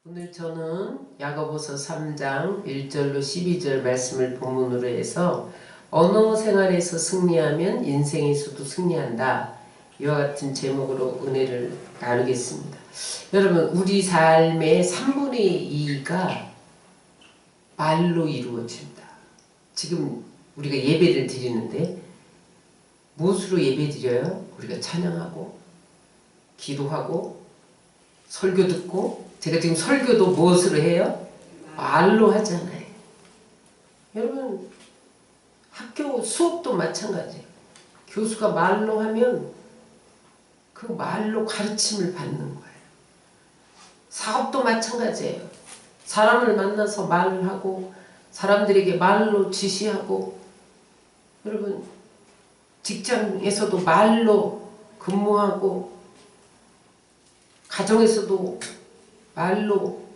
오늘 저는 야고보서 3장 1절로 12절 말씀을 본문으로 해서 언어 생활에서 승리하면 인생에서도 승리한다. 이와 같은 제목으로 은혜를 나누겠습니다. 여러분, 우리 삶의 3분의 2가 말로 이루어집니다. 지금 우리가 예배를 드리는데 무엇으로 예배 드려요? 우리가 찬양하고 기도하고 설교 듣고, 제가 지금 설교도 무엇으로 해요? 말로 하잖아요. 여러분, 학교 수업도 마찬가지예요. 교수가 말로 하면 그 말로 가르침을 받는 거예요. 사업도 마찬가지예요. 사람을 만나서 말을 하고 사람들에게 말로 지시하고, 여러분 직장에서도 말로 근무하고 가정에서도 말로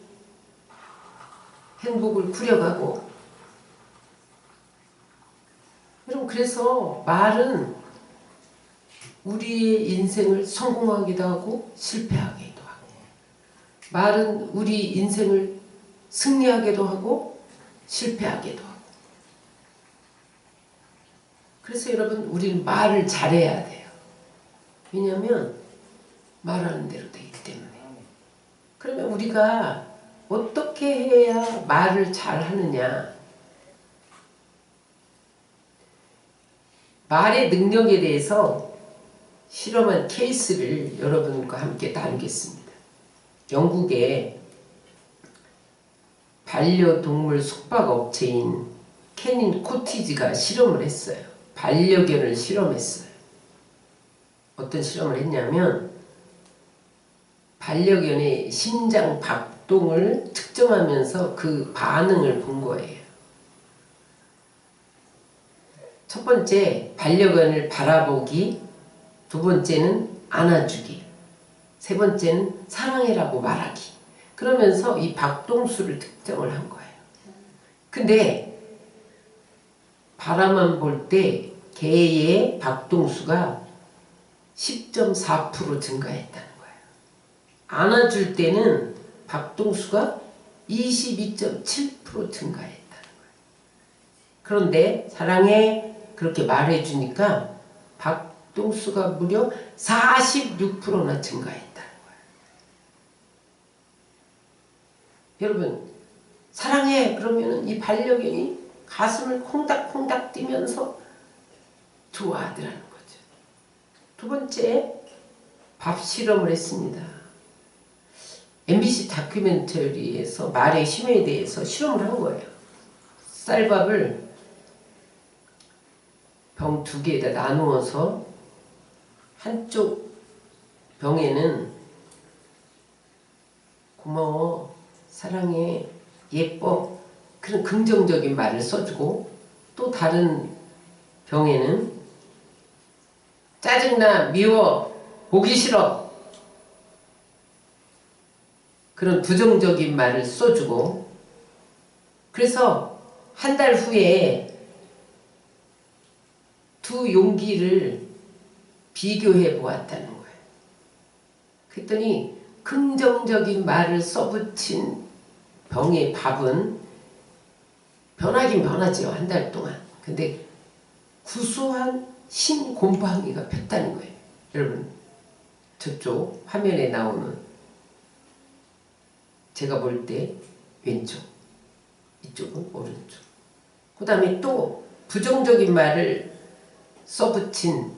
행복을 꾸려가고. 여러분, 그래서 말은 우리의 인생을 성공하기도 하고 실패하기도 하고, 말은 우리 인생을 승리하기도 하고 실패하기도 하고. 그래서 여러분, 우리는 말을 잘해야 돼요. 왜냐하면 말하는 대로 되기 때문에. 그러면 우리가 어떻게 해야 말을 잘 하느냐? 말의 능력에 대해서 실험한 케이스를 여러분과 함께 나누겠습니다. 영국의 반려동물 숙박업체인 캐닌 코티지가 실험을 했어요. 반려견을 실험했어요. 어떤 실험을 했냐면, 반려견의 심장 박동을 측정하면서 그 반응을 본 거예요. 첫 번째, 반려견을 바라보기. 두 번째는 안아주기. 세 번째는 사랑해라고 말하기. 그러면서 이 박동수를 특정을 한 거예요. 근데 바라만 볼 때 개의 박동수가 10.4% 증가했다는 거예요. 안아줄 때는 박동수가 22.7% 증가했다는 거예요. 그런데 사랑해 그렇게 말해주니까 박동수가 무려 46%나 증가했다는 거예요. 여러분, 사랑해 그러면 이 반려견이 가슴을 콩닥콩닥 뛰면서 좋아하더라는 거죠. 두 번째, 밥 실험을 했습니다. MBC 다큐멘터리에서 말의 힘에 대해서 실험을 한 거예요. 쌀밥을 병 2개에다 나누어서 한쪽 병에는 고마워, 사랑해, 예뻐, 그런 긍정적인 말을 써주고, 또 다른 병에는 짜증나, 미워, 보기 싫어, 그런 부정적인 말을 써주고. 그래서 한 달 후에 두 용기를 비교해 보았다는 거예요. 그랬더니 긍정적인 말을 써붙인 병의 밥은 변하긴 변하죠, 한 달 동안. 근데 구수한 신곰팡이가 폈다는 거예요. 여러분, 저쪽 화면에 나오는, 제가 볼 때 왼쪽, 이쪽은 오른쪽. 그 다음에 또 부정적인 말을 써붙인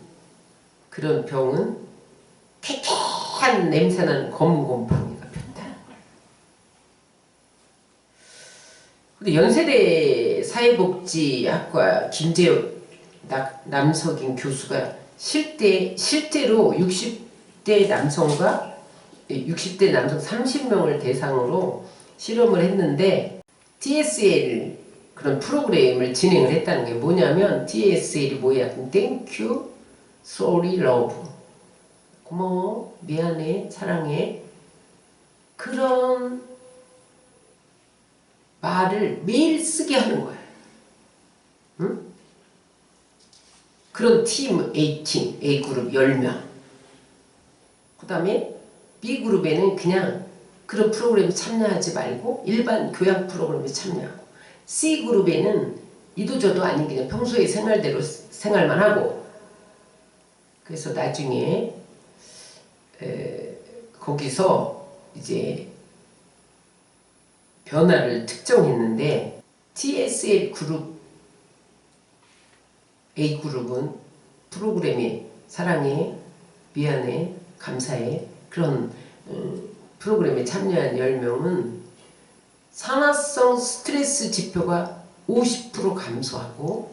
그런 병은 쾌쾌한 냄새나는 검은 곰팡이가 폈다는 거예요. 근데 연세대 사회복지학과 김재혁 남석인 교수가 실제로 60대 남성 30명을 대상으로 실험을 했는데, TSL 그런 프로그램을 진행을 했다는 게 뭐냐면, TSL이 뭐야? Thank you, sorry, love. 고마워, 미안해, 사랑해. 그런 말을 매일 쓰게 하는 거야. 응? 그런 팀 A팀, A그룹 10명. 그 다음에 B그룹에는 그냥 그런 프로그램에 참여하지 말고 일반 교양 프로그램에 참여하고, C그룹에는 이도저도 아닌 그냥 평소의 생활대로 생활만 하고, 그래서 나중에 거기서 이제 변화를 특정했는데, TSL 그룹 A그룹은 프로그램에 사랑해, 미안해, 감사해 그런 프로그램에 참여한 10명은 산화성 스트레스 지표가 50% 감소하고,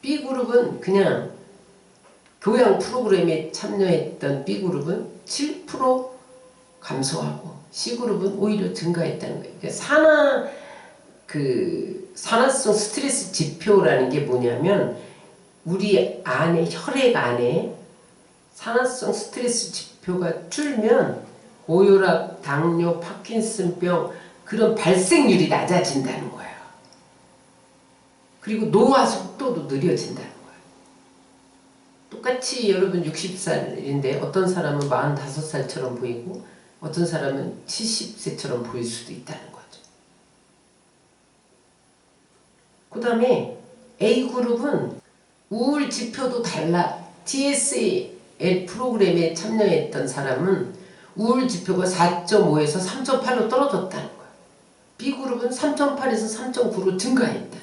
B그룹은 그냥 교양 프로그램에 참여했던 B그룹은 7% 감소하고, C그룹은 오히려 증가했다는 거예요. 그러니까 산화성 스트레스 지표라는 게 뭐냐면, 우리 안에, 혈액 안에 산화성 스트레스 지표가 줄면 고혈압, 당뇨, 파킨슨병 그런 발생률이 낮아진다는 거예요. 그리고 노화 속도도 느려진다는 거예요. 똑같이 여러분 60살인데 어떤 사람은 45살처럼 보이고 어떤 사람은 70세처럼 보일 수도 있다는 거죠. 그 다음에 A그룹은 우울 지표도 달라. TSL 프로그램에 참여했던 사람은 우울 지표가 4.5에서 3.8로 떨어졌다는 거예요. B그룹은 3.8에서 3.9로 증가했다.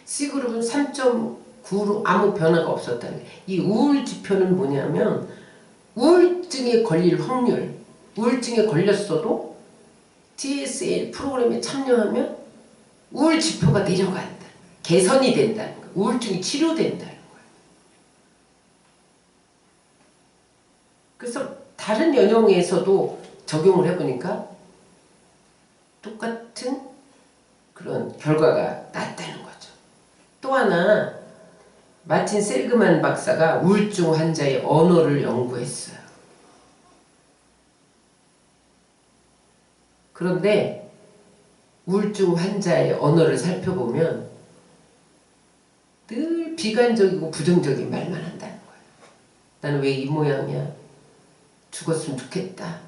C그룹은 3.9로 아무 변화가 없었다는 거예요. 이 우울 지표는 뭐냐면, 우울증에 걸릴 확률, 우울증에 걸렸어도 TSL 프로그램에 참여하면 우울 지표가 내려간다. 개선이 된다는 거예요. 우울증이 치료된다는 거예요. 그래서 다른 연령에서도 적용을 해보니까 똑같은 그런 결과가 났다는 거죠. 또 하나, 마틴 셀그만 박사가 우울증 환자의 언어를 연구했어요. 그런데 우울증 환자의 언어를 살펴보면 늘 비관적이고 부정적인 말만 한다는 거예요. 나는 왜 이 모양이야? 죽었으면 좋겠다.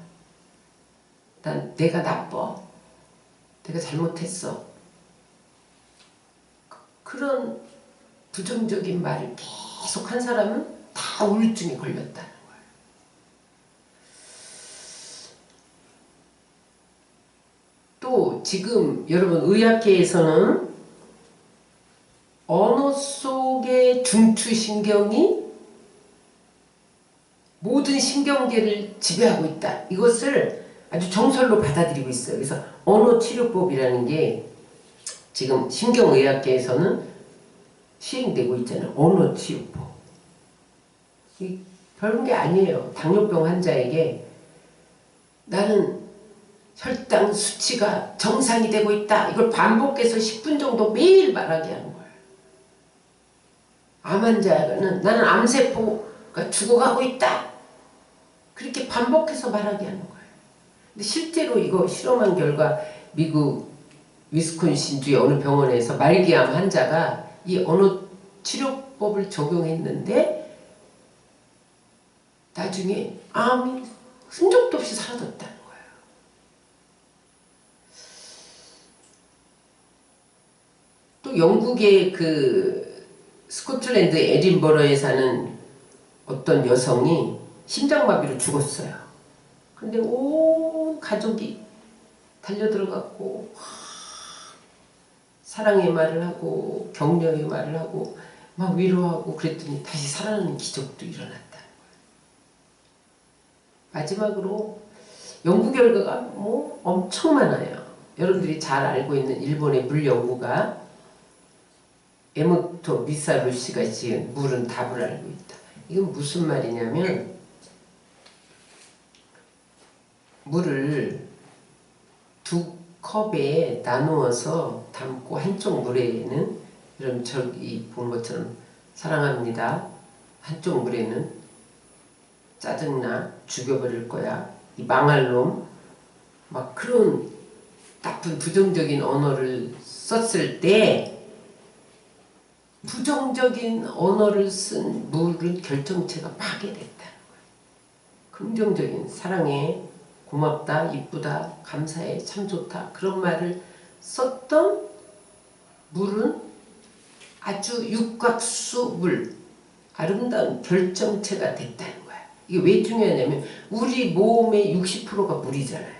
내가 나빠. 내가 잘못했어. 그런 부정적인 말을 계속 한 사람은 다 우울증에 걸렸다는 거예요. 또 지금 여러분 의학계에서는 언어 속의 중추신경이 모든 신경계를 지배하고 있다. 이것을 아주 정설로 받아들이고 있어요. 그래서 언어치료법이라는 게 지금 신경의학계에서는 시행되고 있잖아요. 언어치료법. 별건 게 아니에요. 당뇨병 환자에게 나는 혈당 수치가 정상이 되고 있다. 이걸 반복해서 10분 정도 매일 말하게 하는 거예요. 암 환자는 나는 암세포가 죽어가고 있다. 그렇게 반복해서 말하게 하는 거예요. 근데 실제로 이거 실험한 결과 미국 위스콘신주의 어느 병원에서 말기암 환자가 이 언어 치료법을 적용했는데 나중에 암이 흔적도 없이 사라졌다는 거예요. 또 영국의 그 스코틀랜드 에딘버러에 사는 어떤 여성이 심장마비로 죽었어요. 근데 온 가족이 달려들어갔고 사랑의 말을 하고 격려의 말을 하고 막 위로하고 그랬더니 다시 살아나는 기적도 일어났다는 거예요. 마지막으로 연구 결과가 뭐 엄청 많아요. 여러분들이 잘 알고 있는 일본의 물 연구가 에모토 미사루 씨가 지은 물은 답을 알고 있다. 이건 무슨 말이냐면, 물을 두 컵에 나누어서 담고 한쪽 물에는, 여러분 저기 본 것처럼 사랑합니다. 한쪽 물에는 짜증나, 죽여버릴 거야, 이 망할 놈, 막 그런 나쁜 부정적인 언어를 썼을 때 부정적인 언어를 쓴 물은 결정체가 파괴됐다는 거예요. 긍정적인 사랑해, 고맙다, 이쁘다, 감사해, 참 좋다 그런 말을 썼던 물은 아주 육각수 물, 아름다운 결정체가 됐다는 거야. 이게 왜 중요하냐면 우리 몸의 60%가 물이잖아요.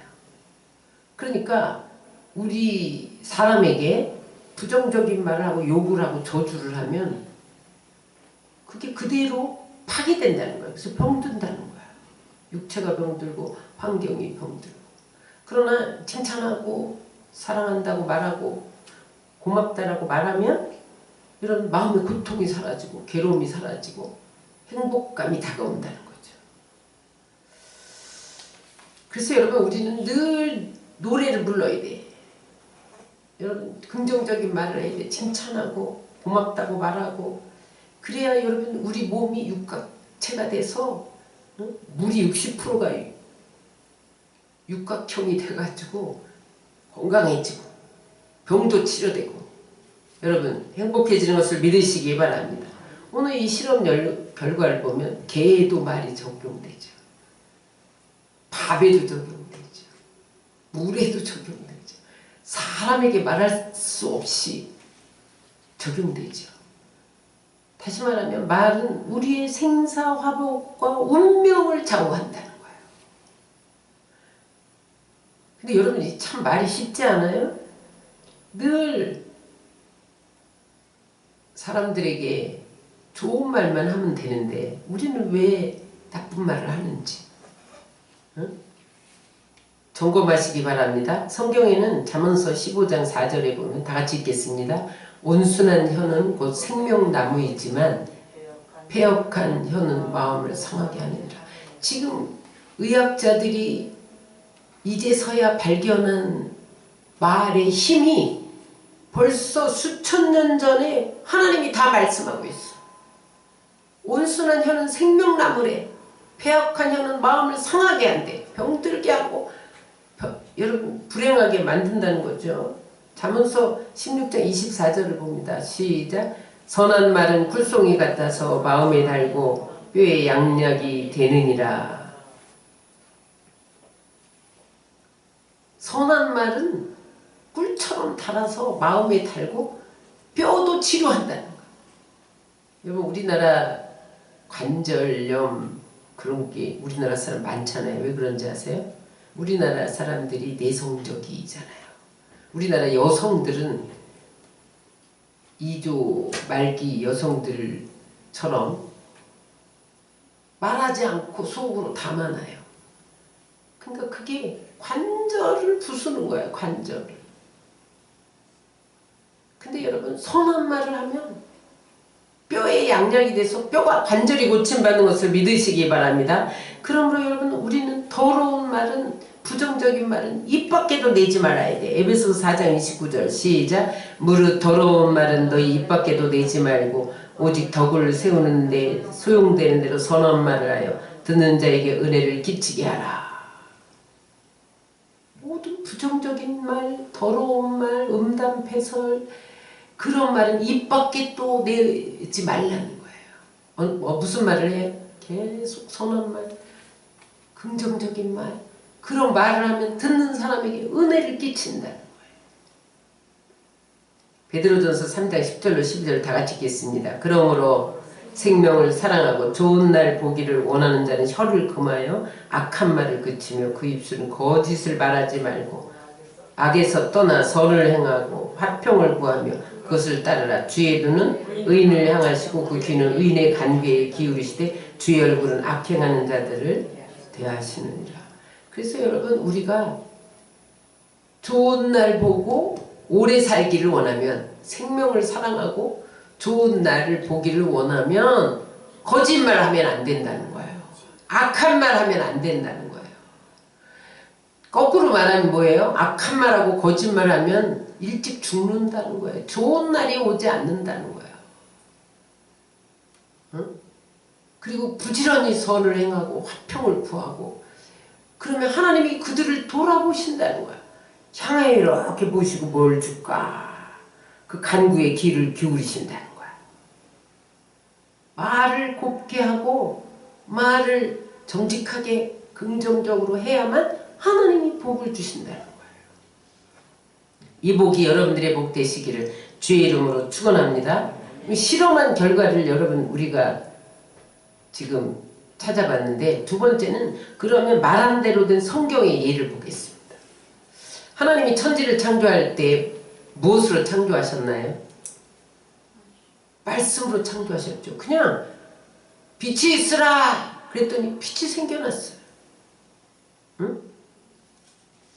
그러니까 우리 사람에게 부정적인 말을 하고 욕을 하고 저주를 하면 그게 그대로 파괴된다는 거야. 그래서 병든다는 거야. 육체가 병들고 환경이 병들고. 그러나 칭찬하고 사랑한다고 말하고 고맙다라고 말하면 이런 마음의 고통이 사라지고 괴로움이 사라지고 행복감이 다가온다는 거죠. 그래서 여러분 우리는 늘 노래를 불러야 돼. 여러분 긍정적인 말을 해야 돼. 칭찬하고 고맙다고 말하고 그래야 여러분 우리 몸이 육각체가 돼서 물이 60%가 육각형이 돼가지고 건강해지고 병도 치료되고 여러분 행복해지는 것을 믿으시기 바랍니다. 오늘 이 실험 결과를 보면 개에도 말이 적용되죠. 밥에도 적용되죠. 물에도 적용되죠. 사람에게 말할 수 없이 적용되죠. 다시 말하면 말은 우리의 생사화복과 운명을 좌우한다는 거예요. 근데 여러분 참 말이 쉽지 않아요? 늘 사람들에게 좋은 말만 하면 되는데 우리는 왜 나쁜 말을 하는지 점검하시기 바랍니다. 성경에는 잠언서 15장 4절에 보면 다 같이 읽겠습니다. 온순한 혀는 곧 생명나무이지만 패역한 혀는 마음을 상하게 하느니라. 지금 의학자들이 이제서야 발견한 말의 힘이 벌써 수천 년 전에 하나님이 다 말씀하고 있어. 온순한 혀는 생명나무래. 패역한 혀는 마음을 상하게 한대. 병들게 하고 여러분 불행하게 만든다는 거죠. 잠언서 16장 24절을 봅니다. 시작. 선한 말은 꿀송이 같아서 마음에 달고 뼈에 양약이 되느니라. 선한 말은 꿀처럼 달아서 마음에 달고 뼈도 치료한다는 거예요. 여러분 우리나라 관절염 그런 게 우리나라 사람 많잖아요. 왜 그런지 아세요? 우리나라 사람들이 내성적이잖아요. 우리나라 여성들은 2조 말기 여성들처럼 말하지 않고 속으로 담아놔요. 그러니까 그게 관절을 부수는 거예요. 관절을. 근데 여러분 선한 말을 하면 뼈에 양약이 돼서 뼈가 관절이 고침받는 것을 믿으시기 바랍니다. 그러므로 여러분 우리는 더러운 말은 부정적인 말은 입 밖에도 내지 말아야 돼. 에베소서 4장 29절 시작. 무릇 더러운 말은 너희 입 밖에도 내지 말고 오직 덕을 세우는데 소용되는 대로 선한 말을 하여 듣는 자에게 은혜를 끼치게 하라. 모든 부정적인 말, 더러운 말, 음담패설 그런 말은 입 밖에 또 내지 말라는 거예요. 무슨 말을 해요? 계속 선한 말, 긍정적인 말 그런 말을 하면 듣는 사람에게 은혜를 끼친다는 거예요. 베드로전서 3장 10절로 12절 다 같이 읽겠습니다. 그러므로 생명을 사랑하고 좋은 날 보기를 원하는 자는 혀를 금하여 악한 말을 그치며 그 입술은 거짓을 말하지 말고 악에서 떠나 선을 행하고 화평을 구하며 그것을 따르라. 주의 눈은 의인을 향하시고 그 귀는 의인의 간궤에 기울이시되 주의 얼굴은 악행하는 자들을 대하시느니라. 그래서 여러분 우리가 좋은 날 보고 오래 살기를 원하면 생명을 사랑하고 좋은 날을 보기를 원하면 거짓말하면 안 된다는 거예요. 악한 말하면 안 된다는 거예요. 거꾸로 말하면 뭐예요? 악한 말하고 거짓말하면 일찍 죽는다는 거예요. 좋은 날이 오지 않는다는 거예요. 응? 그리고 부지런히 선을 행하고 화평을 구하고 그러면 하나님이 그들을 돌아보신다는 거야. 향해 이렇게 보시고 뭘 줄까? 그 간구에 귀를 기울이신다는 거야. 말을 곱게 하고 말을 정직하게 긍정적으로 해야만 하나님이 복을 주신다는 거예요. 이 복이 여러분들의 복 되시기를 주의 이름으로 축원합니다. 실험한 결과를 여러분 우리가 지금 찾아봤는데, 두 번째는 그러면 말한 대로 된 성경의 예를 보겠습니다. 하나님이 천지를 창조할 때 무엇으로 창조하셨나요? 말씀으로 창조하셨죠. 그냥 빛이 있으라 그랬더니 빛이 생겨났어요. 응?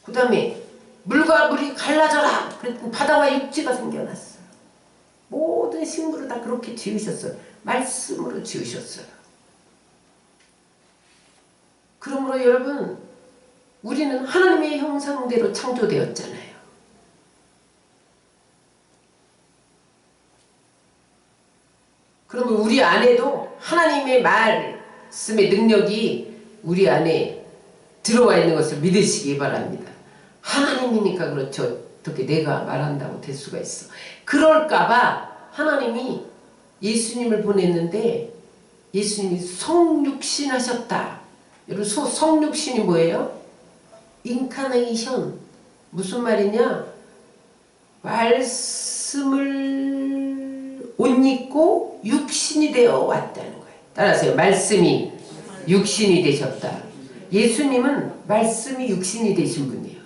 그 다음에 물과 물이 갈라져라 그랬더니 바다와 육지가 생겨났어요. 모든 식물을 다 그렇게 지으셨어요. 말씀으로 지으셨어요. 그러므로 여러분, 우리는 하나님의 형상대로 창조되었잖아요. 그러면 우리 안에도 하나님의 말씀의 능력이 우리 안에 들어와 있는 것을 믿으시기 바랍니다. 하나님이니까 그렇죠. 어떻게 내가 말한다고 될 수가 있어. 그럴까봐 하나님이 예수님을 보냈는데 예수님이 성육신 하셨다. 여러분, 성육신이 뭐예요? 인카네이션. 무슨 말이냐? 말씀을 옷 입고 육신이 되어 왔다는 거예요. 따라서요. 말씀이 육신이 되셨다. 예수님은 말씀이 육신이 되신 분이에요.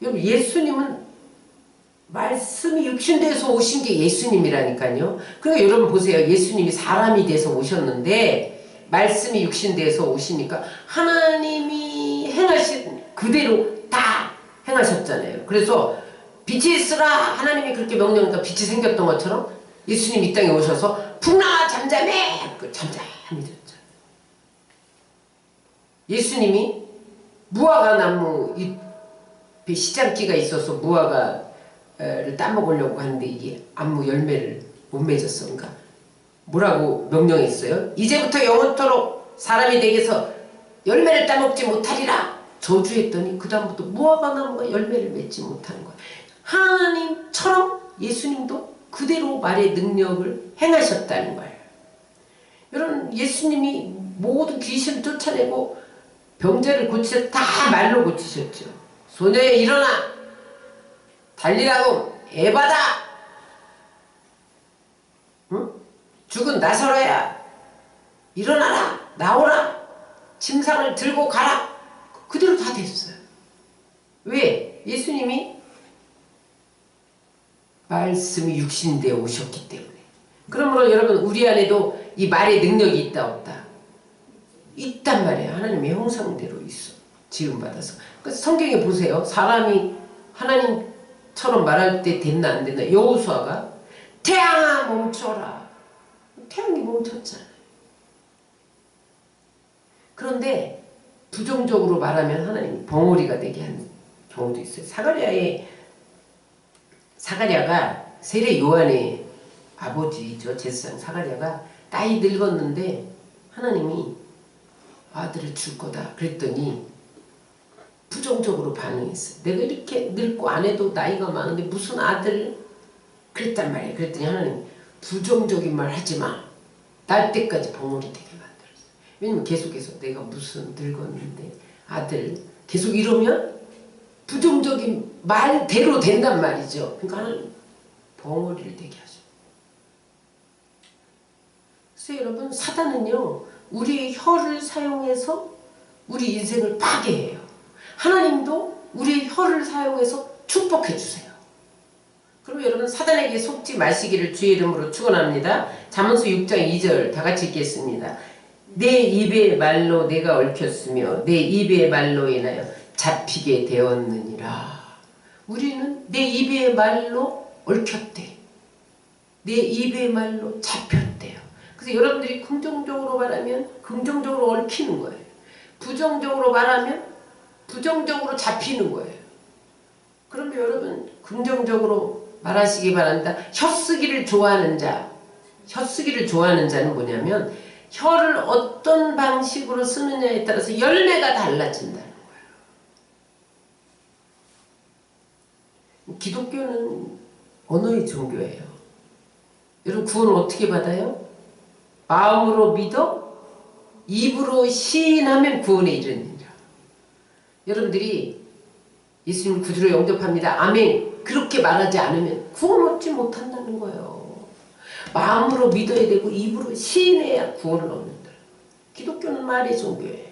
여러분, 예수님은 말씀이 육신돼서 오신 게 예수님이라니까요. 그러니까 여러분 보세요. 예수님이 사람이 돼서 오셨는데 말씀이 육신돼서 오시니까 하나님이 행하신 그대로 다 행하셨잖아요. 그래서 빛이 있으라 하나님이 그렇게 명령하니까 빛이 생겼던 것처럼 예수님이 이 땅에 오셔서 풍랑아 잠잠해! 잠잠해졌죠. 예수님이 무화과 나무 잎에 시장기가 있어서 무화과를 따먹으려고 하는데 이게 아무 열매를 못 맺었어. 그러니까 뭐라고 명령했어요? 이제부터 영원토록 사람이 되게서 열매를 따먹지 못하리라 저주했더니 그 다음부터 무화과 나무가 열매를 맺지 못하는 거예요. 하나님처럼 예수님도 그대로 말의 능력을 행하셨다는 거예요. 여러분, 예수님이 모든 귀신을 쫓아내고 병자를 고치셨, 다 말로 고치셨죠. 소녀야 일어나! 달리라고! 에바다! 응? 죽은 나사로야! 일어나라! 나오라! 침상을 들고 가라! 그대로 다 됐어요. 왜? 예수님이 말씀이 육신되어 오셨기 때문에. 그러므로 여러분, 우리 안에도 이 말의 능력이 있다 없다? 있단 말이에요. 하나님의 형상대로 있어. 지음받아서. 그래서 성경에 보세요. 사람이 하나님처럼 말할 때 됐나 안 됐나. 여호수아가 태양아 멈춰라. 태양이 멈췄잖아요. 그런데 부정적으로 말하면 하나님이 벙어리가 되게 하는 경우도 있어요. 사가랴가 세례 요한의 아버지죠. 제사장 사가랴가 나이 늙었는데 하나님이 아들을 줄 거다 그랬더니 부정적으로 반응했어요. 내가 이렇게 늙고 안 해도 나이가 많은데 무슨 아들 그랬단 말이에요. 그랬더니 하나님 부정적인 말 하지 마. 날 때까지 벙어리 되게 만들었어요. 왜냐면 계속해서 내가 무슨 늙었는데 아들 계속 이러면 부정적인 말대로 된단 말이죠. 그러니까 하나님 벙어리를 되게 하죠. 그래서 여러분, 사단은요 우리의 혀를 사용해서 우리 인생을 파괴해요. 하나님도 우리의 혀를 사용해서 축복해 주세요. 그럼 여러분, 사단에게 속지 마시기를 주의 이름으로 축원합니다. 잠언서 6장 2절 다 같이 읽겠습니다. 내 입의 말로 내가 얽혔으며 내 입의 말로 인하여 잡히게 되었느니라. 우리는 내 입의 말로 얽혔대. 내 입의 말로 잡혔대요. 그래서 여러분들이 긍정적으로 말하면 긍정적으로 얽히는 거예요. 부정적으로 말하면 부정적으로 잡히는 거예요. 그러면 여러분, 긍정적으로 말하시기 바랍니다. 혀쓰기를 좋아하는 자, 혀쓰기를 좋아하는 자는 뭐냐면 혀를 어떤 방식으로 쓰느냐에 따라서 열매가 달라진다는 거예요. 기독교는 언어의 종교예요. 여러분, 구원을 어떻게 받아요? 마음으로 믿어 입으로 시인하면 구원에 이르느니라. 여러분들이 예수님을 구주로 영접합니다. 아멘. 그렇게 말하지 않으면 구원 얻지 못한다는 거예요. 마음으로 믿어야 되고 입으로 시인해야 구원을 얻는다. 기독교는 말의 종교예요.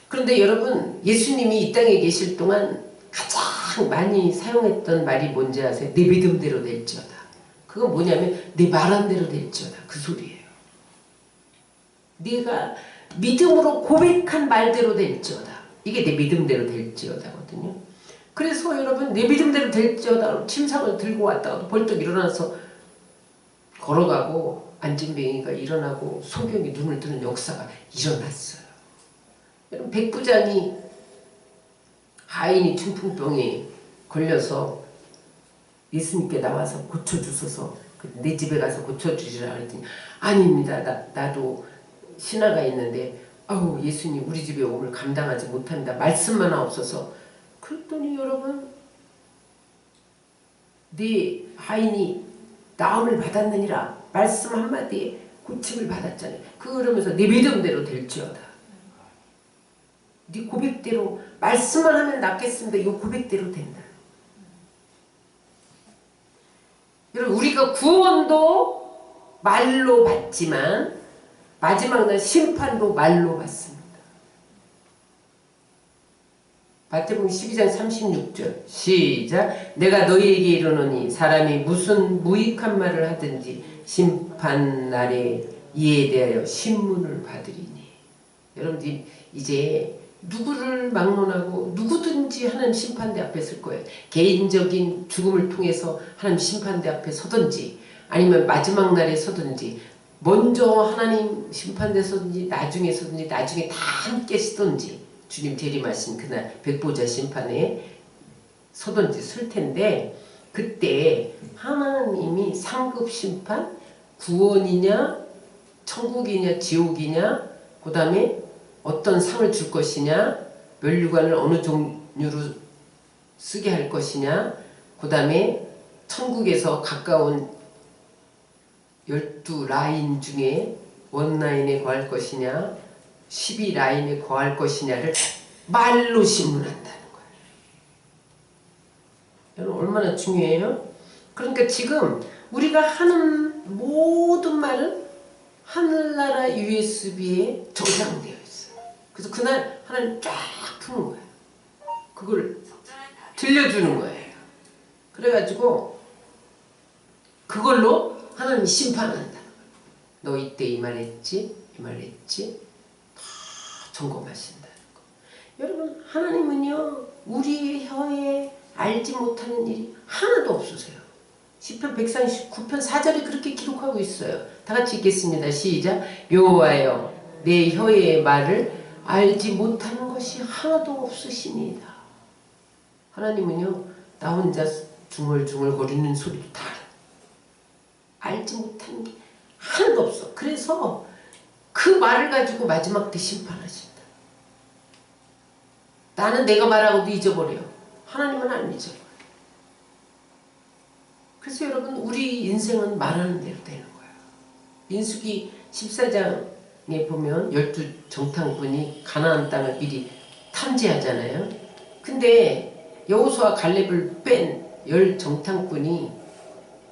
그런데 여러분, 예수님이 이 땅에 계실 동안 가장 많이 사용했던 말이 뭔지 아세요? 내 믿음대로 될지어다. 그건 뭐냐면 내 말한 대로 될지어다. 그 소리예요. 네가 믿음으로 고백한 말대로 될지어다. 이게 내 믿음대로 될지어다거든요. 그래서 여러분, 내 믿음대로 될지어다 침상을 들고 왔다가 벌떡 일어나서 걸어가고 안진뱅이가 일어나고 소경이 눈을 뜨는 역사가 일어났어요. 여러분, 백부장이 하인이 중풍병에 걸려서 예수님께 나와서 고쳐주소서, 내 집에 가서 고쳐주시라 그랬더니 아닙니다. 나도 신하가 있는데 아우 예수님 우리 집에 오늘 감당하지 못합니다. 말씀만 하옵소서. 그랬더니 여러분, 네 하인이 나음을 받았느니라 말씀 한마디에 고침을 받았잖아요. 그러면서 네 믿음대로 될지어다. 네 고백대로 말씀만 하면 낫겠습니다. 이 고백대로 된다. 여러분, 우리가 구원도 말로 받지만 마지막 날 심판도 말로 받습니다. 마태복음 12장 36절 시작. 내가 너희에게 이르노니 사람이 무슨 무익한 말을 하든지 심판날에 이에 대하여 신문을 받으리니. 여러분들 이제 누구를 막론하고 누구든지 하나님 심판대 앞에 설 거예요. 개인적인 죽음을 통해서 하나님 심판대 앞에 서든지 아니면 마지막 날에 서든지 먼저 하나님 심판대 서든지 나중에 서든지 나중에 다 함께 서든지 주님 재림하신 그날 백보자 심판에 서든지 설 텐데, 그때 하나님이 상급 심판, 구원이냐 천국이냐 지옥이냐, 그 다음에 어떤 상을 줄 것이냐, 면류관을 어느 종류로 쓰게 할 것이냐, 그 다음에 천국에서 가까운 12라인 중에 원라인에 거할 것이냐 12라인에 거할 것이냐를 말로 신문한다는 거예요. 여러분, 얼마나 중요해요? 그러니까 지금 우리가 하는 모든 말은 하늘나라 USB에 저장되어 있어요. 그래서 그날 하나님 쫙 푸는 거예요. 그걸 들려주는 거예요. 그래가지고 그걸로 하나님이 심판한다는 거예요. 너 이때 이 말 했지? 이 말 했지? 다 점검하신다는 거. 여러분, 하나님은요 우리 혀에 알지 못하는 일이 하나도 없으세요. 시편 139편 4절에 그렇게 기록하고 있어요. 다 같이 읽겠습니다. 시작. 여호와여 내 혀의 말을 알지 못하는 것이 하나도 없으시니이다. 하나님은요 나 혼자 중얼중얼 거리는 소리도 다 알지 못하는 게 하나도 없어. 그래서 그 말을 가지고 마지막 때 심판하신다. 나는 내가 말하고도 잊어버려. 하나님은 안 잊어버려. 그래서 여러분, 우리 인생은 말하는 대로 되는 거예요. 민수기 14장에 보면 12정탐꾼이 가나안 땅을 미리 탐지하잖아요. 근데 여호수아 갈렙을 뺀 10정탐꾼이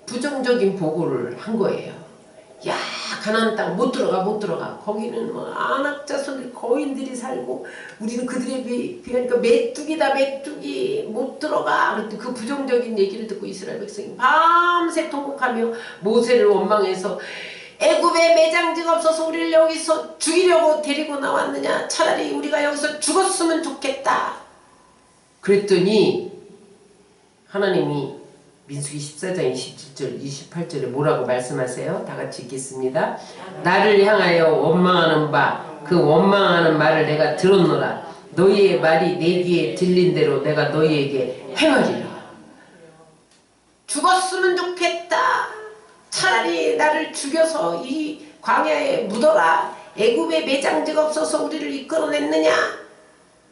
부정적인 보고를 한 거예요. 야, 가나안 땅 못 들어가. 거기는 뭐 안악자손들 거인들이 살고 우리는 그들에 비하니까 메뚜기다 메뚜기 못 들어가. 그랬더니 그 부정적인 얘기를 듣고 이스라엘 백성이 밤새 통곡하며 모세를 원망해서 애굽에 매장지가 없어서 우리를 여기서 죽이려고 데리고 나왔느냐. 차라리 우리가 여기서 죽었으면 좋겠다. 그랬더니 하나님이 민수기 14장 27절 28절에 뭐라고 말씀하세요? 다 같이 읽겠습니다. 나를 향하여 원망하는 바 그 원망하는 말을 내가 들었노라. 너희의 말이 내 귀에 들린 대로 내가 너희에게 행하리라. 죽었으면 좋겠다. 차라리 나를 죽여서 이 광야에 묻어라. 애굽에 매장지가 없어서 우리를 이끌어냈느냐.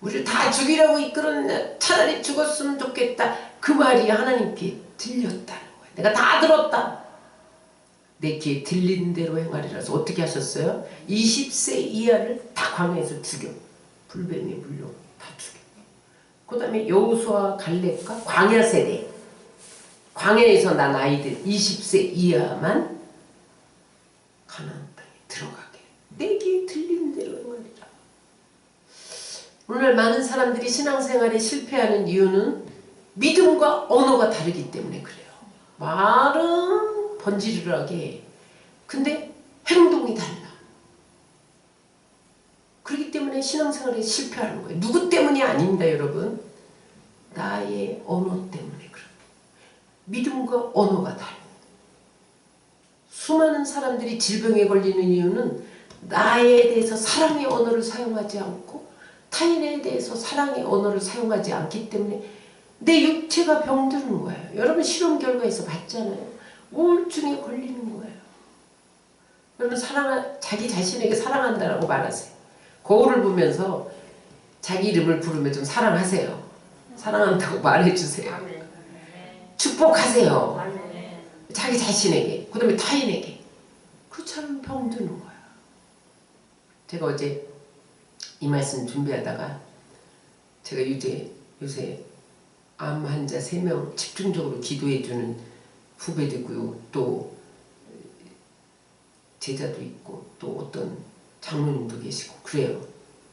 우리를 다 죽이려고 이끌어냈느냐. 차라리 죽었으면 좋겠다. 그 말이 하나님께 들렸다는 거예요. 내가 다 들었다. 내 귀에 들린 대로 행하리라서 어떻게 하셨어요? 20세 이하를 다 광야에서 죽여. 불뱀에 물려 다 죽여. 그 다음에 여호수아 갈렙과 광야 세대, 광야에서 난 아이들 20세 이하만 가나안 땅에 들어가게 내 귀에 들리는 대로 말이라. 오늘 많은 사람들이 신앙생활에 실패하는 이유는 믿음과 언어가 다르기 때문에 그래요. 말은 번지르르하게 근데 행동이 달라. 그렇기 때문에 신앙생활에 실패하는 거예요. 누구 때문이 아닙니다, 여러분. 나의 언어 때문에 그래요. 믿음과 언어가 달라. 수많은 사람들이 질병에 걸리는 이유는 나에 대해서 사랑의 언어를 사용하지 않고 타인에 대해서 사랑의 언어를 사용하지 않기 때문에 내 육체가 병드는 거예요. 여러분 실험 결과에서 봤잖아요. 우울증에 걸리는 거예요. 여러분 자기 자신에게 사랑한다라고 말하세요. 거울을 보면서 자기 이름을 부르며 좀 사랑하세요. 사랑한다고 말해주세요. 축복하세요. 자기 자신에게, 그 다음에 타인에게. 그렇지 않으면 병드는 거야. 제가 어제 이 말씀 준비하다가 제가 요새 암 환자 3명 집중적으로 기도해주는 후배도 있고요. 또 제자도 있고 또 어떤 장로님도 계시고 그래요.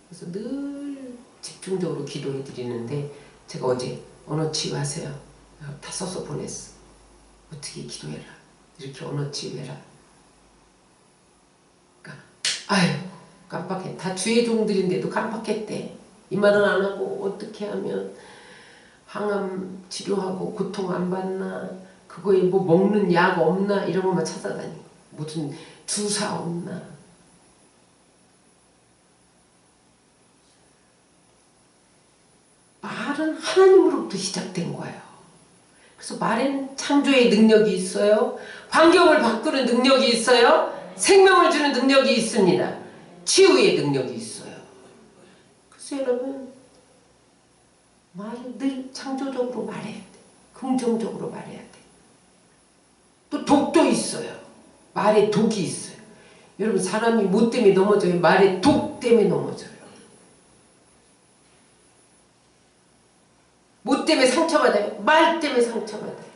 그래서 늘 집중적으로 기도해 드리는데 제가 어제 언어 치유하세요. 다 써서 보냈어. 어떻게 기도해라. 이렇게 언어 치유해라. 그러니까 아유 깜빡해. 다 주의 종들인데도 깜빡했대. 이 말은 안 하고 어떻게 하면 항암 치료하고 고통 안 받나, 그거에 뭐 먹는 약 없나 이런 것만 찾아다니고 무슨 주사 없나. 말은 하나님으로부터 시작된 거예요. 그래서 말에는 창조의 능력이 있어요. 환경을 바꾸는 능력이 있어요. 생명을 주는 능력이 있습니다. 치유의 능력이 있어요. 그래서 여러분 말을 늘 창조적으로 말해야 돼. 긍정적으로 말해야 돼. 또 독도 있어요. 말에 독이 있어요. 여러분 사람이 뭐 때문에 넘어져요? 말에 독 때문에 넘어져요. 뭐 때문에 상처받아요? 말 때문에 상처받아요.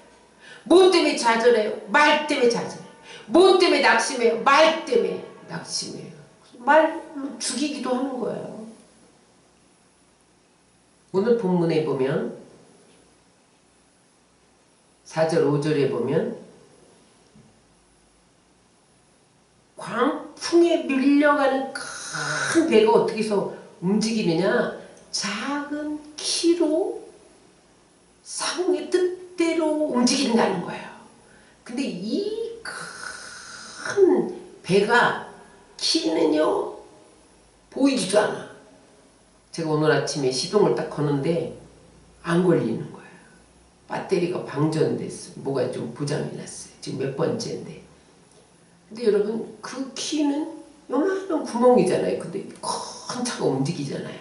뭐 때문에 좌절해요? 말 때문에 좌절해요. 뭐 때문에 낙심해요? 말 때문에 낙심해요. 말로 죽이기도 하는 거예요. 오늘 본문에 보면 4절 5절에 보면 광풍에 밀려가는 큰 배가 어떻게 해서 움직이느냐, 작은 키로 상의 뜻대로 움직인다는 거예요. 근데 이 큰 배가 키는요 보이지도 않아. 제가 오늘 아침에 시동을 딱 거는데 안 걸리는 거예요. 배터리가 방전됐어요. 뭐가 좀 고장이 났어요. 지금 몇 번째인데. 근데 여러분 그 키는 요만한 구멍이잖아요. 근데 큰 차가 움직이잖아요.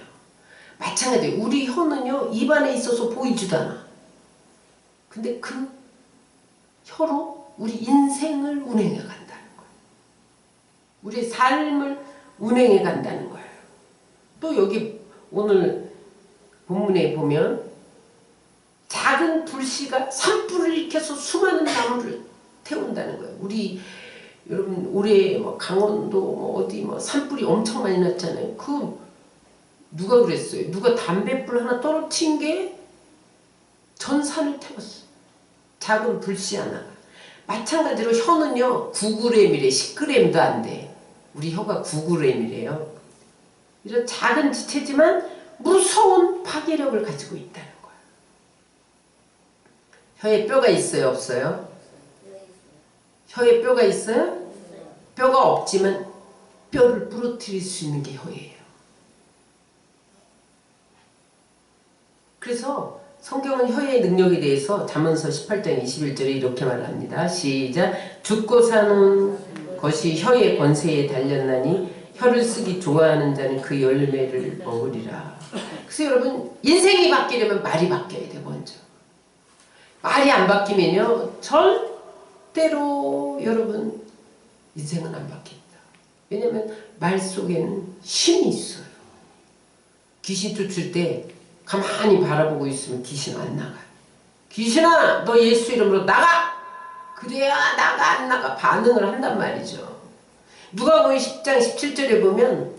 마찬가지예요. 우리 혀는요 입안에 있어서 보이지도 않아. 근데 그 혀로 우리 인생을 운행해 간다는 거예요. 우리의 삶을 운행해 간다는 거예요. 또 여기 오늘 본문에 보면 작은 불씨가 산불을 일으켜서 수많은 나무를 태운다는 거예요. 우리 여러분 올해 뭐 강원도 뭐 어디 뭐 산불이 엄청 많이 났잖아요. 그 누가 그랬어요? 누가 담뱃불 하나 떨어뜨린 게 전 산을 태웠어. 작은 불씨 하나가. 마찬가지로 혀는요 9g이래. 10g도 안 돼. 우리 혀가 9g이래요. 이런 작은 지체지만 무서운 파괴력을 가지고 있다는 거예요. 혀에 뼈가 있어요? 없어요? 혀에 뼈가 있어요? 뼈가 없지만 뼈를 부러뜨릴 수 있는 게 혀예요. 그래서 성경은 혀의 능력에 대해서 잠언서 18장 21절에 이렇게 말합니다. 시작. 죽고 사는 것이 혀의 권세에 달렸나니 혀를 쓰기 좋아하는 자는 그 열매를 먹으리라. 그래서 여러분 인생이 바뀌려면 말이 바뀌어야 돼. 먼저 말이 안 바뀌면요 절대로 여러분 인생은 안 바뀝니다. 왜냐하면 말 속에는 힘이 있어요. 귀신 쫓을 때 가만히 바라보고 있으면 귀신 안 나가요. 귀신아 너 예수 이름으로 나가! 그래야 나가 안 나가 반응을 한단 말이죠. 누가복음 10장 17절에 보면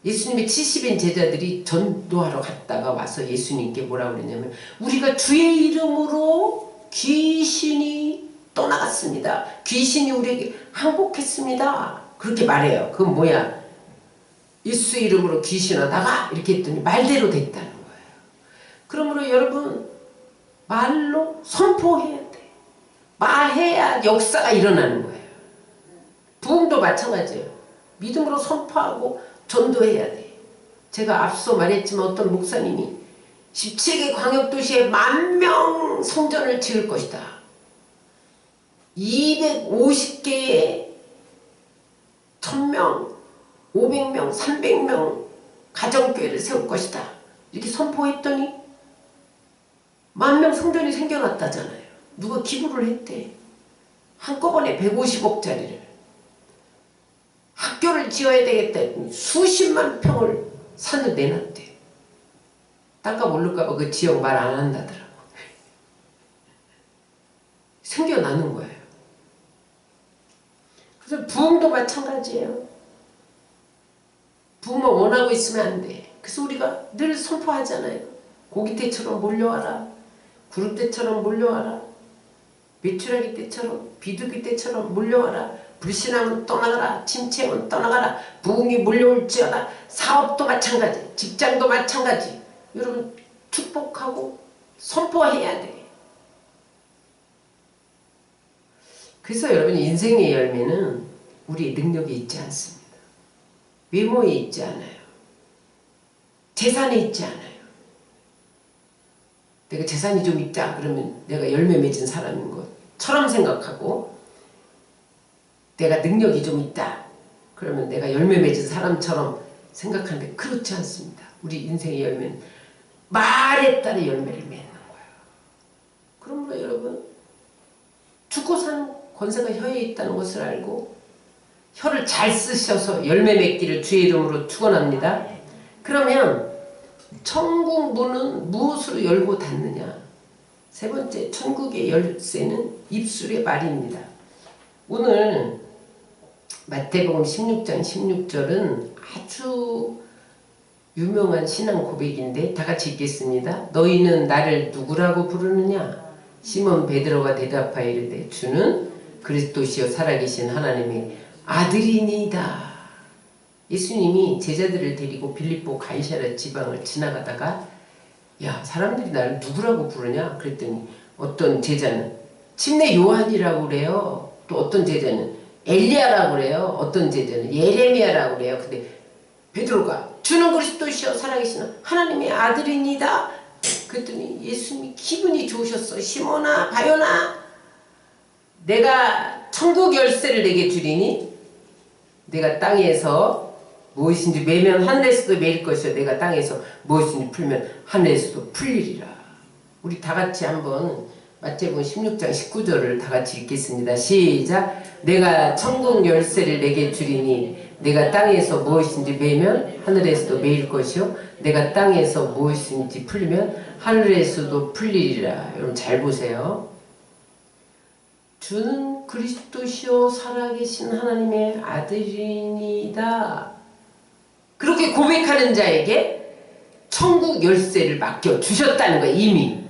예수님의 70인 제자들이 전도하러 갔다가 와서 예수님께 뭐라고 그랬냐면 우리가 주의 이름으로 귀신이 떠나갔습니다. 귀신이 우리에게 항복했습니다. 그렇게 말해요. 그건 뭐야? 예수 이름으로 귀신아 나가! 이렇게 했더니 말대로 됐다는 거예요. 그러므로 여러분 말로 선포해야 돼. 말해야 역사가 일어나는 거예요. 부흥도 마찬가지예요. 믿음으로 선포하고 전도해야 돼. 제가 앞서 말했지만 어떤 목사님이 17개 광역도시에 10,000명 성전을 지을 것이다. 250개의 1,000명, 500명, 300명 가정교회를 세울 것이다. 이렇게 선포했더니 10,000명 성전이 생겨났다잖아요. 누가 기부를 했대. 한꺼번에 150억짜리를. 학교를 지어야 되겠다 했더니 수십만 평을 산을 내놨대. 땅값 오를까봐 그 지역 말 안 한다더라고. 생겨나는 거예요. 그래서 부흥도 마찬가지예요. 부흥만 원하고 있으면 안 돼. 그래서 우리가 늘 선포하잖아요. 고기 때처럼 몰려와라. 구름 때처럼 몰려와라. 메추라기 때처럼 비둘기 때처럼 몰려와라. 불신앙은 떠나가라. 침체는 떠나가라. 부흥이 몰려올지어다. 사업도 마찬가지. 직장도 마찬가지. 여러분 축복하고 선포해야 돼. 그래서 여러분 인생의 열매는 우리의 능력에 있지 않습니다. 외모에 있지 않아요. 재산에 있지 않아요. 내가 재산이 좀 있다 그러면 내가 열매 맺은 사람인 것처럼 생각하고, 내가 능력이 좀 있다 그러면 내가 열매 맺은 사람처럼 생각하는데 그렇지 않습니다. 우리 인생의 열매는 말에 따라 열매를 맺는 거예요. 그러므로 여러분 죽고 사는 권세가 혀에 있다는 것을 알고 혀를 잘 쓰셔서 열매 맺기를 주의 이름으로 축원합니다. 그러면 천국 문은 무엇으로 열고 닫느냐? 세 번째, 천국의 열쇠는 입술의 말입니다. 오늘 마태복음 16장 16절은 아주 유명한 신앙 고백인데 다 같이 읽겠습니다. 너희는 나를 누구라고 부르느냐? 시몬 베드로가 대답하여 이르되 주는 그리스도시요 살아계신 하나님의 아들이니이다. 예수님이 제자들을 데리고 빌립보 가이사랴 지방을 지나가다가 야 사람들이 나를 누구라고 부르냐? 그랬더니 어떤 제자는 침례 요한이라고 그래요. 또 어떤 제자는 엘리야라고 그래요. 어떤 제자는 예레미야라고 그래요. 근데 베드로가 주는 그리스도시요 살아계신 하나님의 아들이니다. 그랬더니 예수님이 기분이 좋으셨어. 시몬아 바요나 내가 천국 열쇠를 내게 주리니 내가 땅에서 무엇인지 매면 하늘에서도 매일 것이요 내가 땅에서 무엇인지 풀면 하늘에서도 풀리리라. 우리 다 같이 한번 마태복음 16장 19절을 다 같이 읽겠습니다. 시작. 내가 천국 열쇠를 내게 주리니 내가 땅에서 무엇인지 매면 하늘에서도 매일 것이요 내가 땅에서 무엇인지 풀리면 하늘에서도 풀리리라. 여러분 잘 보세요. 주는 그리스도시요 살아계신 하나님의 아들이니다. 그렇게 고백하는 자에게 천국 열쇠를 맡겨 주셨다는 거예요. 이미.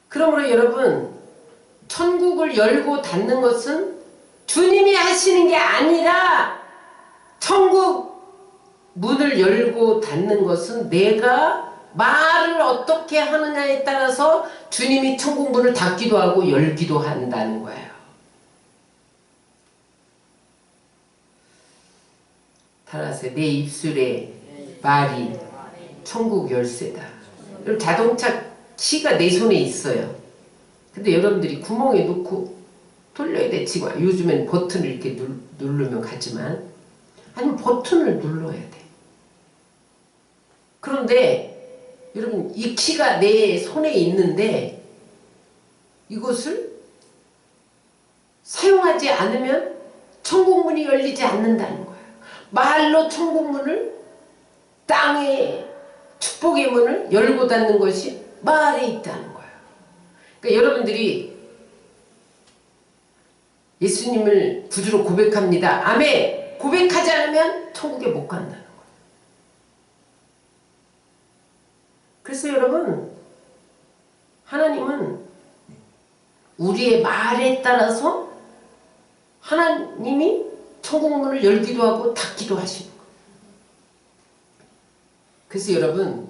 그러므로 여러분 천국을 열고 닫는 것은 주님이 하시는 게 아니라 천국 문을 열고 닫는 것은 내가 말을 어떻게 하느냐에 따라서 주님이 천국 문을 닫기도 하고 열기도 한다는 거예요. 따라서 내 입술에 말이 천국 열쇠다. 여러분 자동차 키가 내 손에 있어요. 근데 여러분들이 구멍에 놓고 돌려야 돼. 지금 요즘엔 버튼을 이렇게 누르면 가지만 아니면 버튼을 눌러야 돼. 그런데 여러분 이 키가 내 손에 있는데 이것을 사용하지 않으면 천국문이 열리지 않는다는 거예요. 말로 천국문을 땅에 축복의 문을 열고 닫는 것이 말에 있다는 거예요. 그러니까 여러분들이 예수님을 구주로 고백합니다. 아멘! 고백하지 않으면 천국에 못 간다는 거예요. 그래서 여러분, 하나님은 우리의 말에 따라서 하나님이 천국 문을 열기도 하고 닫기도 하시는 거예요. 그래서 여러분,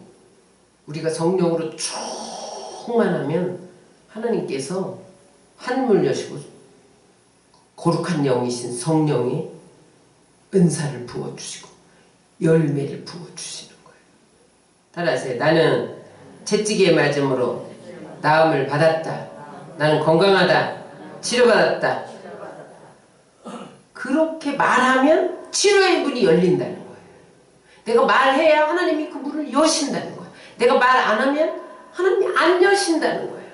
우리가 성령으로 충만하면 하나님께서 하늘문을 여시고 거룩한 영이신 성령의 은사를 부어주시고 열매를 부어주시는 거예요. 따라하세요. 나는 채찍에 맞음으로 나음을 받았다. 나는 건강하다. 치료받았다. 그렇게 말하면 치료의 문이 열린다는 거예요. 내가 말해야 하나님이 그 문을 여신다는 거예요. 내가 말 안 하면 하나님이 안 여신다는 거예요.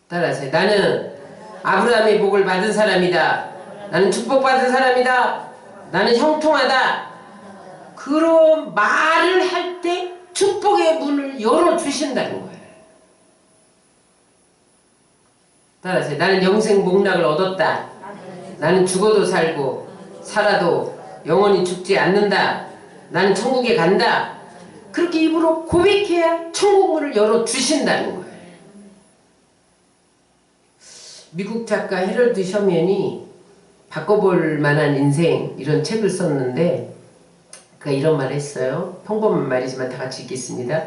따라하세요. 나는 아브라함의 복을 받은 사람이다. 나는 축복받은 사람이다. 나는 형통하다. 그런 말을 할 때 축복의 문을 열어주신다는 거예요. 따라하세요. 나는 영생 복락을 얻었다. 나는 죽어도 살고 살아도 영원히 죽지 않는다. 나는 천국에 간다. 그렇게 입으로 고백해야 천국 문을 열어주신다는 거예요. 미국 작가 해럴드 셔먼이 바꿔볼 만한 인생 이런 책을 썼는데 그가 이런 말을 했어요. 평범한 말이지만 다 같이 읽겠습니다.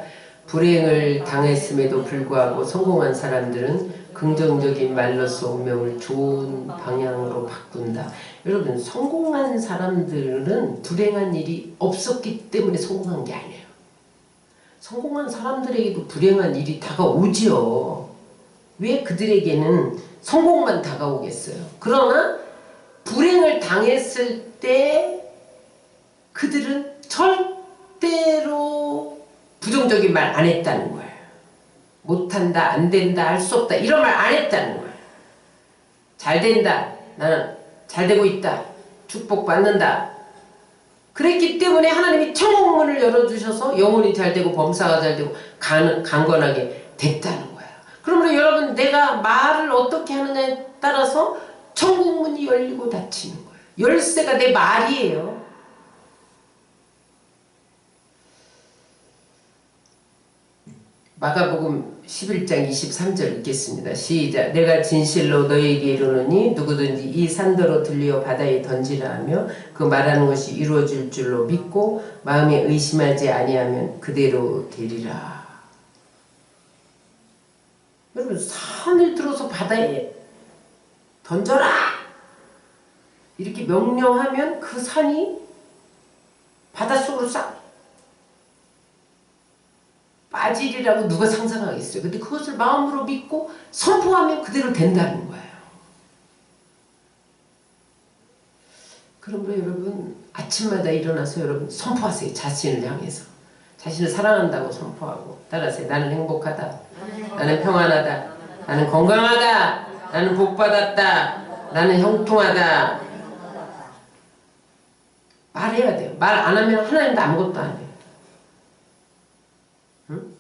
불행을 당했음에도 불구하고 성공한 사람들은 긍정적인 말로써 운명을 좋은 방향으로 바꾼다. 여러분, 성공한 사람들은 불행한 일이 없었기 때문에 성공한 게 아니에요. 성공한 사람들에게도 불행한 일이 다가오지요. 왜 그들에게는 성공만 다가오겠어요? 그러나 불행을 당했을 때 그들은 절대로 부정적인 말 안 했다는 거예요. 못한다, 안 된다, 할 수 없다 이런 말 안 했다는 거예요. 잘 된다, 나는 잘 되고 있다, 축복받는다. 그랬기 때문에 하나님이 천국문을 열어주셔서 영혼이 잘 되고 범사가 잘 되고 강건하게 됐다는 거예요. 그러므로 여러분, 내가 말을 어떻게 하느냐에 따라서 천국문이 열리고 닫히는 거예요. 열쇠가 내 말이에요. 마가복음 11장 23절 읽겠습니다. 시작. 내가 진실로 너희에게 이르노니 누구든지 이 산더러 들려 바다에 던지라 하며 그 말하는 것이 이루어질 줄로 믿고 마음에 의심하지 아니하면 그대로 되리라. 여러분, 산을 들어서 바다에 던져라 이렇게 명령하면 그 산이 바닷속으로 싹 빠지리라고 누가 상상하겠어요. 근데 그것을 마음으로 믿고 선포하면 그대로 된다는 거예요. 그러므로 여러분, 아침마다 일어나서 여러분 선포하세요. 자신을 향해서. 자신을 사랑한다고 선포하고 따라하세요. 나는 행복하다. 나는 평안하다. 나는 건강하다. 나는 복받았다. 나는 형통하다. 말해야 돼요. 말 안 하면 하나님도 아무것도 안 해요. 응?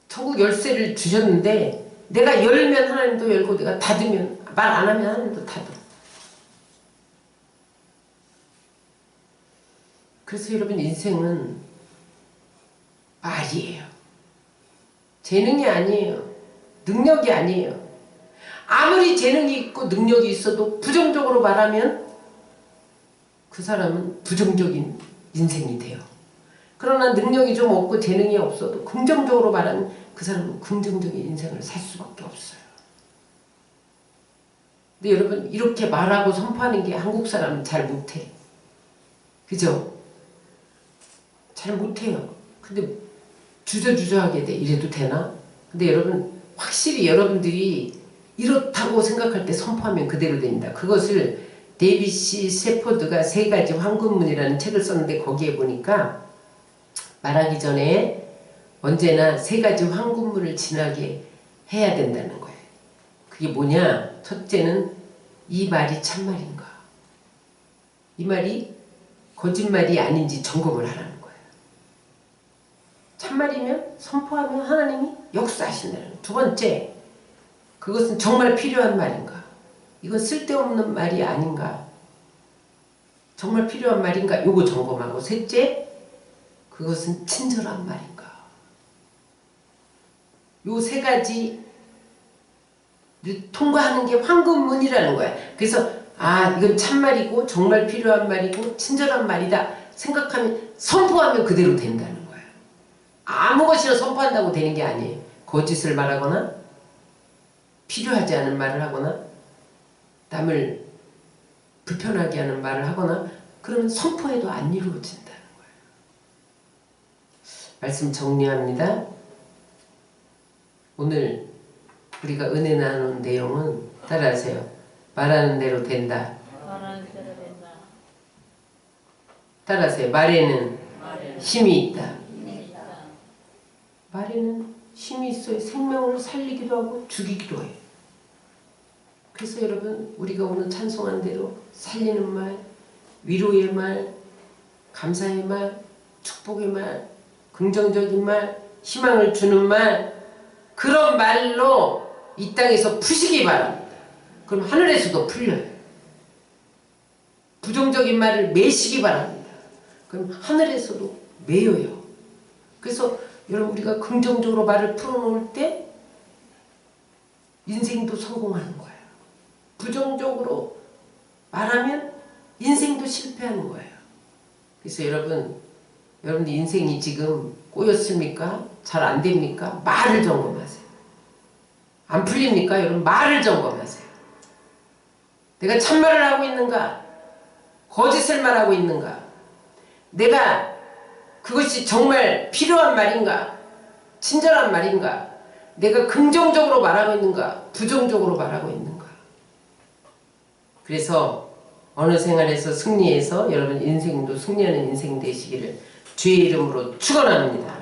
천국 열쇠를 주셨는데 내가 열면 하나님도 열고 내가 닫으면, 말 안 하면 하나님도 닫아. 그래서 여러분, 인생은 말이에요. 재능이 아니에요. 능력이 아니에요. 아무리 재능이 있고 능력이 있어도 부정적으로 말하면 그 사람은 부정적인 인생이 돼요. 그러나 능력이 좀 없고 재능이 없어도 긍정적으로 말하면 그 사람은 긍정적인 인생을 살 수밖에 없어요. 근데 여러분, 이렇게 말하고 선포하는 게 한국 사람은 잘 못해. 그죠? 잘 못해요. 근데 주저주저하게 돼. 이래도 되나? 근데 여러분, 확실히 여러분들이 이렇다고 생각할 때 선포하면 그대로 됩니다. 그것을 데이비시 세포드가 세 가지 황금문이라는 책을 썼는데 거기에 보니까 말하기 전에 언제나 세 가지 황금문을 지나게 해야 된다는 거예요. 그게 뭐냐? 첫째는 이 말이 참말인가? 이 말이 거짓말이 아닌지 점검을 하라는 거예요. 참말이면 선포하면 하나님이 역사하신다는 거예요. 두 번째, 그것은 정말 필요한 말인가? 이건 쓸데없는 말이 아닌가? 정말 필요한 말인가? 요거 점검하고, 셋째, 그것은 친절한 말인가? 요 세 가지를 통과하는 게 황금문이라는 거야. 그래서 이건 참말이고 정말 필요한 말이고 친절한 말이다 생각하면 선포하면 그대로 된다는 거야. 아무 것이나 선포한다고 되는 게 아니에요. 거짓을 말하거나 필요하지 않은 말을 하거나 남을 불편하게 하는 말을 하거나 그러면 선포해도 안 이루어진다는 거예요. 말씀 정리합니다. 오늘 우리가 은혜 나눈 내용은 따라하세요. 말하는 대로 된다. 따라하세요. 말에는 힘이 있다. 말에는 힘이 있어요. 생명을 살리기도 하고 죽이기도 해요. 그래서 여러분 우리가 오늘 찬송한 대로 살리는 말, 위로의 말, 감사의 말, 축복의 말, 긍정적인 말, 희망을 주는 말, 그런 말로 이 땅에서 푸시기 바랍니다. 그럼 하늘에서도 풀려요. 부정적인 말을 매시기 바랍니다. 그럼 하늘에서도 매여요. 그래서 여러분 우리가 긍정적으로 말을 풀어놓을 때 인생도 성공하는 거예요. 부정적으로 말하면 인생도 실패하는 거예요. 그래서 여러분들 인생이 지금 꼬였습니까? 잘 안 됩니까? 말을 점검하세요. 안 풀립니까? 여러분 말을 점검하세요. 내가 참말을 하고 있는가? 거짓을 말하고 있는가? 내가 그것이 정말 필요한 말인가? 친절한 말인가? 내가 긍정적으로 말하고 있는가? 부정적으로 말하고 있는가? 그래서 어느 생활에서 승리해서 여러분 인생도 승리하는 인생 되시기를 주의 이름으로 축원합니다.